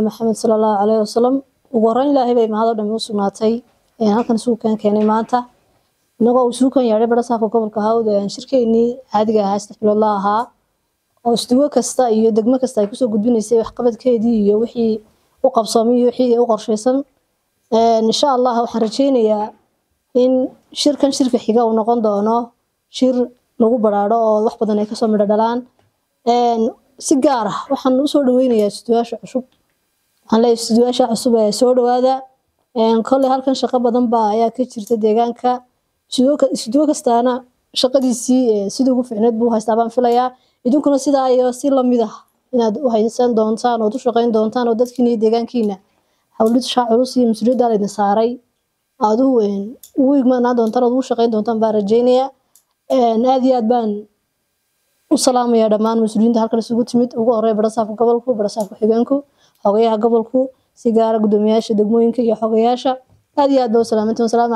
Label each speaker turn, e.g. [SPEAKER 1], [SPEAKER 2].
[SPEAKER 1] محمد صلى الله عليه وسلم وقرن الله بي ما هذا دم وسناتي halkan suuqan keenay maanta inagoo suuqan yaray barasaafka gobolka Hawd shirkeeni caadiga ah astaghfirullah aha oo istuwa kasta iyo degmo kasta ay ku soo gudbinaysay wax qabadkeedii iyo wixii u qabsoomay iyo wixii u qorsheysan insha Allah waxaan rajeynayaa in shirka xiga uu noqon doono shir lagu baraaro oo wax badan ay ka soo midho dhalaan si gaar ah waxaan u soo dhaweynayaa istuwaasha cusub aan la istuwaasha cusub ee soo dhawaada كل هالكن شقة بدن با يا كتير تدقانك سدوك استانا شقة دي سدوك في عناد بو هاستابان فيلايا يدون كنا سيدا أيو سيلا ميدا إن وهايسان دونتان ودو شقين دونتان وداد كني دقان كينا حاولت شعروسي مسجود على نصاري عادو ويجمع دونتان ودو شقين دونتان بارجينيا نادي أدبان والسلام يا دمان مسجودين هالكن سقوط ميت وقاري برصاف قبلكو برصاف حجانكو هوايا قبلكو سيجارة قدومياشة دقموينك يا حقياشة هذه أدو سلامتهم سلام عليكم.